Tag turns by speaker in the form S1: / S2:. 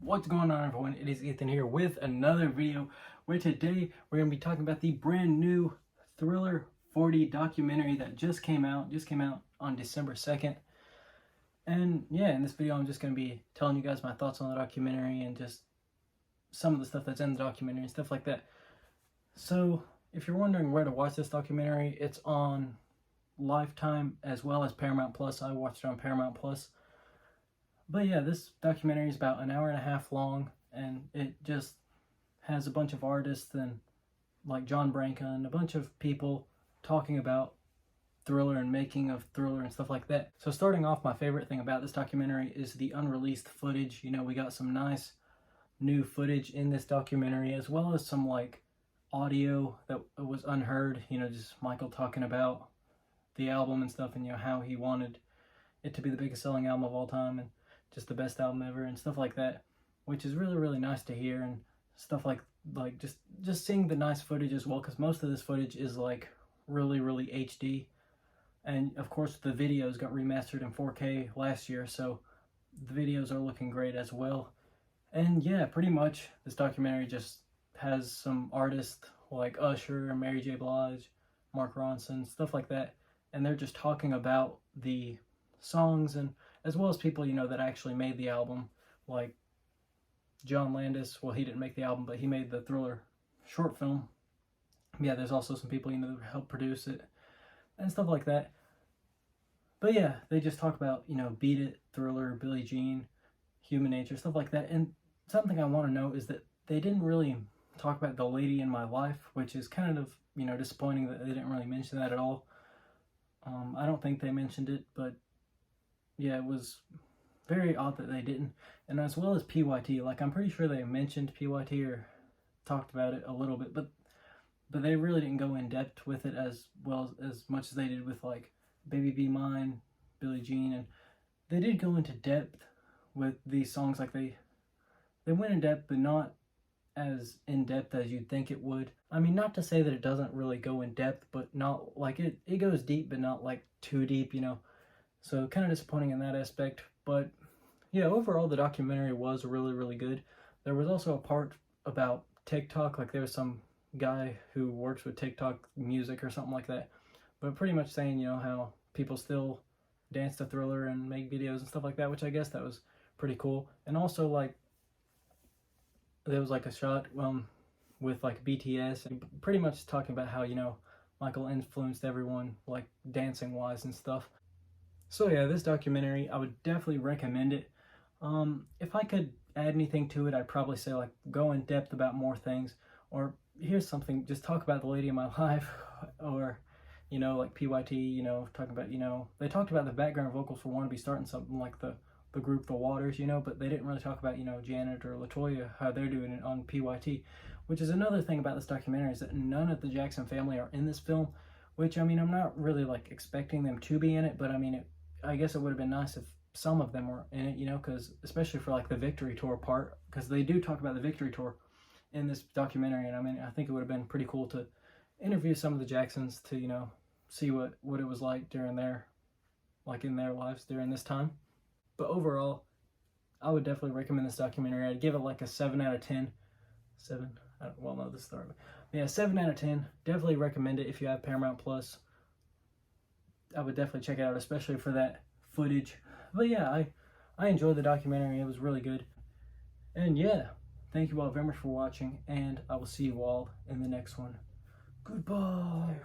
S1: What's going on, everyone? It is Ethan here with another video where today we're going to be talking about the brand new Thriller 40 documentary that just came out on December 2nd. And yeah, in this video I'm just going to be telling you guys my thoughts on the documentary and just some of the stuff that's in the documentary and stuff like that. So if you're wondering where to watch this documentary, it's on Lifetime as well as Paramount Plus. I watched it on Paramount Plus. But yeah, this documentary is about an hour and a half long, and it just has a bunch of artists and like John Branca and a bunch of people talking about Thriller and making of Thriller and stuff like that. So starting off, my favorite thing about this documentary is the unreleased footage. You know, we got some nice new footage in this documentary, as well as some like audio that was unheard, you know, just Michael talking about the album and stuff, and you know how he wanted it to be the biggest selling album of all time and just the best album ever and stuff like that, which is really nice to hear. And stuff like just seeing the nice footage as well, because most of this footage is like really HD, and of course the videos got remastered in 4K last year, so the videos are looking great as well. And yeah, pretty much this documentary just has some artists like Usher, Mary J. Blige, Mark Ronson, stuff like that, and they're just talking about the songs, and as well as people, you know, that actually made the album, like John Landis. Well, he didn't make the album, but he made the Thriller short film. Yeah, there's also some people, you know, that helped produce it and stuff like that. But yeah, they just talk about, you know, Beat It, Thriller, Billie Jean, Human Nature, stuff like that. And something I want to note is that they didn't really talk about The Lady in My Life, which is kind of, you know, disappointing that they didn't really mention that at all. I don't think they mentioned it, but yeah, it was very odd that they didn't. And as well as PYT, like I'm pretty sure they mentioned PYT or talked about it a little bit, but they really didn't go in depth with it as well as much as they did with like Baby Be Mine, Billie Jean. And they did go into depth with these songs. Like they went in depth, but not as in depth as you'd think it would. I mean, not to say that it doesn't really go in depth, but not like it goes deep, but not like too deep, you know. So kind of disappointing in that aspect. But yeah, overall the documentary was really good. There was also a part about TikTok, like there was some guy who works with TikTok music or something like that, but pretty much saying, you know, how people still dance to Thriller and make videos and stuff like that, which I guess that was pretty cool. And also like there was like a shot with like BTS, and pretty much talking about how, you know, Michael influenced everyone like dancing wise and stuff. So yeah, this documentary, I would definitely recommend it. If I could add anything to it, I'd probably say like go in depth about more things, or here's something, just talk about The Lady in My Life, or, you know, like PYT, you know, talking about, you know, they talked about the background vocals for Wannabe starting something like the group The Waters, you know, but they didn't really talk about, you know, Janet or LaToya, how they're doing it on PYT, which is another thing about this documentary, is that none of the Jackson family are in this film, which, I mean, I'm not really like expecting them to be in it, but I mean, I guess it would have been nice if some of them were in it, you know, because especially for like the Victory Tour part, because they do talk about the Victory Tour in this documentary. And I mean, I think it would have been pretty cool to interview some of the Jacksons to, you know, see what it was like during their, like in their lives during this time. But overall, I would definitely recommend this documentary. I'd give it like a 7 out of 10. 7? Well, no, this is the yeah, 7 out of 10. Definitely recommend it if you have Paramount Plus. I would definitely check it out, especially for that footage. But yeah, I enjoyed the documentary. It was really good. And yeah, thank you all very much for watching, and I will see you all in the next one. Goodbye.